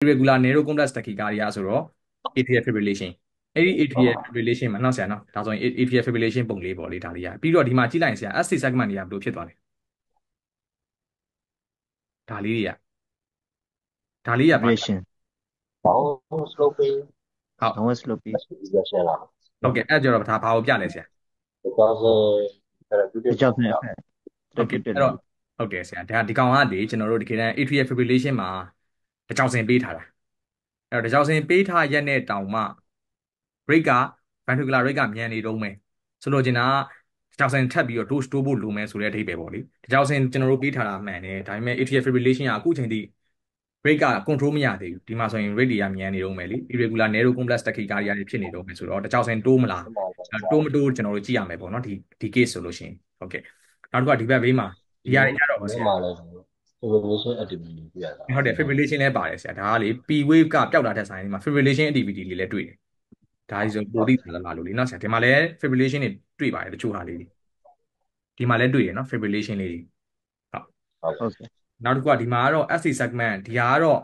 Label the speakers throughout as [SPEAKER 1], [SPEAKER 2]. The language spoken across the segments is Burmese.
[SPEAKER 1] irregular narrow complex tachycardia ဆိုတော့ atrial fibrillation အဲ့ဒီ atrial fibrillation မှာနောက်ဆရာနော်ဒါဆိုရင် atrial fibrillation ပုံလေးပေါ့လေဒါလေးကပြီးတော့ဒီမှာကြည့်လိုက်ရင်ဆရာ ST segment တွေကဘယ်လိုဖြစ်သွားလဲဒါလေးတွေကဘာ
[SPEAKER 2] vibration
[SPEAKER 3] down sloping
[SPEAKER 1] ဟုတ်
[SPEAKER 2] downward sloping
[SPEAKER 3] regression လား
[SPEAKER 1] ဟုတ်ကဲ့အဲ့ကြတော့ဒါဘာကိုပြလဲဆရာ
[SPEAKER 3] because therapeutic
[SPEAKER 2] ကြောက်နေဖက်
[SPEAKER 1] ဟုတ်ကဲ့
[SPEAKER 2] therapeutic
[SPEAKER 1] အဲ့တော့ဟုတ်ကဲ့ဆရာဒီကောင်ကလေကျွန်တော်တို့တကယ်တမ်း atrial fibrillation မှာတကြောင်စင်ပေးထားတာအဲ့တော့တကြောင်စင်ပေးထားရက်နဲ့တောင်မှ rate က ventricular rate ကမြန်နေတုံးပဲဆိုလိုချင်တာကတကြောင်စင်ထပ်ပြီးတော့ dose တိုးဖို့လိုမယ်ဆိုတဲ့အဓိပ္ပာယ်ပေါ့လေတကြောင်စင်ကျွန်တော်တို့ပေးထားတာမှန်တယ်ဒါပေမဲ့ atrial fibrillation ကအခုချိန်ထိ rate က control မရသေးဘူးဒီမှာဆိုရင် rate တွေကမြန်နေတုံးပဲလေ irregular narrow complex tachycardia တွေဖြစ်နေတုံးပဲဆိုတော့တကြောင်စင်တိုးမလားတိုးမတိုးကျွန်တော်တို့ကြည့်ရမယ်ပေါ့နော်ဒီ case ဆိုလို့ရှိရင်ဟုတ်ကဲ့နောက်တစ်ခုကဒီဘက်ဘေးမှာဒီဟာတွေကြတော့ဆရာ
[SPEAKER 3] မှာလည်း fibrillation activity ပြရတာ
[SPEAKER 1] ဟုတ်တယ် fibrillation လည်းပါတယ်ဆရာဒါကလေ P wave ကပျောက်တာတဲ့ဆိုင်ဒီမှာ fibrillation activity တွေလည်းတွေ့တယ်ဒါကြီးဆိုပိုသိတယ်လားလို့လေနော်ဆရာဒီမှာလည်း fibrillation တွေတွေ့ပါတယ်တချို့ဟာလေးတွေဒီမှာလည်းတွေ့တယ်နော် fibrillation လေးတွေဟုတ်
[SPEAKER 2] ဟုတ်ကဲ့
[SPEAKER 1] နောက်တစ်ခုကဒီမှာကတော့ SC segment ဒီဟာကတော့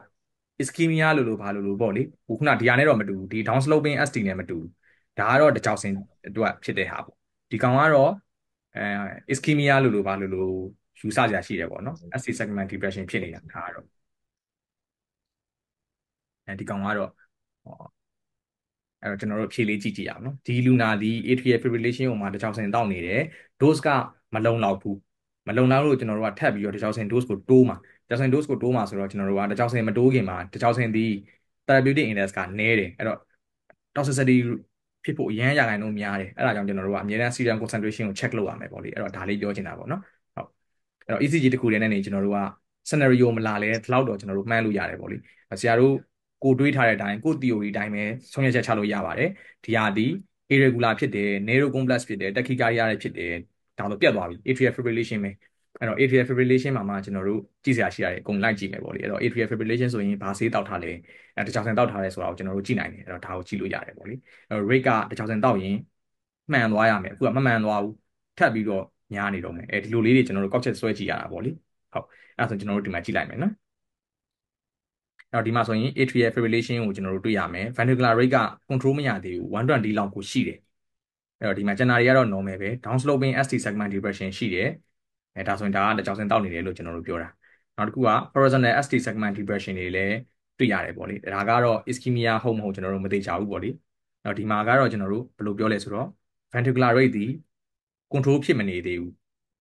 [SPEAKER 1] ischemia လို့ဘာလို့ပေါ့လေခုနဒီဟာနဲ့တော့မတူဘူးဒီ down sloping ST နဲ့မတူဘူးဒါကတော့တကြောင်စင်သူကဖြစ်တဲ့ဟာပေါ့ဒီကောင်ကတော့ischemia လို့ဘာလို့ယူဆကြရှိတယ်ပေါ့နော် SC segment depression ဖြစ်နေတာဒါကတော့ဒီကောင်ကတော့အဲ့တော့ကျွန်တော်တို့ဖြည့်လေးကြည့်ကြည့်အောင်နော်ဒီလူနာဒီ atrial fibrillation ကိုမှတစ်ချောင်းစင်တောက်နေတယ် dose ကမလုံလောက်ဘူးမလုံလောက်လို့ကျွန်တော်တို့ကထပ်ပြီးတော့တစ်ချောင်းစင် dose ကိုတိုးမှာတစ်ချောင်းစင် dose ကိုတိုးမှာဆိုတော့ကျွန်တော်တို့ကတစ်ချောင်းစင်မတိုးခင်မှာတစ်ချောင်းစင်ဒီ therapeutic index ကနည်းတယ်အဲ့တော့ toxicity ဖြစ်ဖို့အရန်ရာခိုင်နှုန်းများတယ်အဲ့ဒါကြောင့်ကျွန်တော်တို့ကအမြဲတမ်း serum concentration ကို check လုပ်ရမယ်ပေါ့လေအဲ့တော့ဒါလေးပြောချင်တာပေါ့နော်ဟုတ်အဲ့တော့ ECG တစ်ခုတည်းနဲ့နေကျွန်တော်တို့က scenario မလာလဲဒီလောက်တော့ကျွန်တော်တို့မှန်းလို့ရတယ်ပေါ့လေဆရာတို့ကိုတွေးထားတဲ့အတိုင်းကို theory အတိုင်းပဲဆုံးဖြတ်ချက်ချလို့ရပါတယ်ဒီဟာဒီ irregular ဖြစ်တယ် narrow complex ဖြစ်တယ် tachycardia တွေဖြစ်တယ်ဒါတော့ပြတ်သွားပြီ atrial fibrillation ပဲအဲ့တော့ atrial fibrillation မှာမှကျွန်တော်တို့ကြည့်စရာရှိရတယ်အကုန်လိုက်ကြည့်မယ်ပေါ့လေအဲ့တော့ atrial fibrillation ဆိုရင်ဘာဆေးတောက်ထားလဲတခြားစံတောက်ထားလဲဆိုတာကိုကျွန်တော်တို့ကြည့်နိုင်တယ်အဲ့တော့ဒါကိုကြည့်လို့ရတယ်ပေါ့လေအဲ့တော့ rate ကတခြားစံတောက်ရင်မှန်သွားရမယ်အခုကမမှန်သွားဘူးထပ်ပြီးတော့ညားနေတော့မယ်အဲဒီလိုလေးတွေကျွန်တော်တို့ကောက်ချက်ဆွဲကြည့်ရတာပေါ့လေဟုတ်အဲ့ဒါဆိုကျွန်တော်တို့ဒီမှာကြည့်လိုက်မယ်နော်အဲ့တော့ဒီမှာဆိုရင် atrial fibrillation ကိုကျွန်တော်တို့တွေ့ရမယ် ventricular rate က control မရသေးဘူး120လောက်ကိုရှိတယ်အဲ့တော့ဒီမှာကျန်တာတွေကတော့ normal ပဲ down sloping ST segment depression ရှိတယ်ဒါဆိုရင်ဒါကတစ်ကြောင်စင်တောက်နေတယ်လို့ကျွန်တော်တို့ပြောတာနောက်တစ်ခုက horizontal ST segment depression တွေလည်းတွေ့ရတယ်ပေါ့လေဒါကတော့ ischemia ဟုတ်မဟုတ်ကျွန်တော်တို့မသိကြဘူးပေါ့လေအဲ့တော့ဒီမှာကတော့ကျွန်တော်တို့ဘယ်လိုပြောလဲဆိုတော့ ventricular rate ဒီ control ဖြစ်မနေသေးဘူး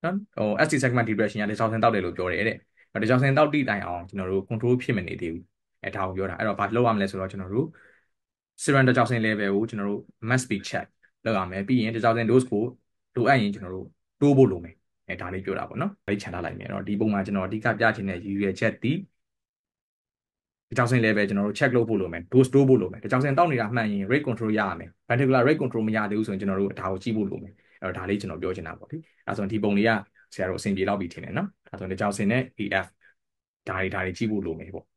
[SPEAKER 1] နော်ST segment depression ကတစ်ကြောင်စင်တောက်တယ်လို့ပြောတယ်တဲ့တစ်ကြောင်စင်တောက်တိတိုင်အောင်ကျွန်တော်တို့ control ဖြစ်မနေသေးဘူးဒါကိုပြောတာအဲ့တော့ဘာလုပ်ရမလဲဆိုတော့ကျွန်တော်တို့ serum တစ်ကြောင်စင် level ကိုကျွန်တော်တို့ must be check လုပ်ရမယ်ပြီးရင်တစ်ကြောင်စင် dose ကိုလိုအပ်ရင်ကျွန်တော်တို့တိုးဖို့လိုမယ်ဒါလေးပြောတာပေါ့နော်အဲ့ချန်ထားလိုက်မယ်အဲ့တော့ဒီပုံမှာကျွန်တော်အဓိကပြချင်တဲ့ရည်ရွယ်ချက်ဒီတစ်ကြောင်စင် level ကျွန်တော်တို့ check လုပ်ဖို့လိုမယ် dose တိုးဖို့လိုမယ်တစ်ကြောင်စင်တောက်နေတာမှန်ရင် rate control ရရမယ် ventricular rate control မရသေးဘူးဆိုရင်ကျွန်တော်တို့ဒါကိုကြည့်ဖို့လိုမယ်အဲ့တော့ဒါလေးကျွန်တော်ပြောချင်တာပေါ့ဒီအဲ့ဆိုဒီပုံလေးကဆရာတို့အဆင်ပြေတော့ပြီထင်တယ်နော်အဲ့ဆိုတစ်ကြောင်စင်နဲ့ AF ဒါတွေကြည့်ဖို့လိုမယ်ပေါ့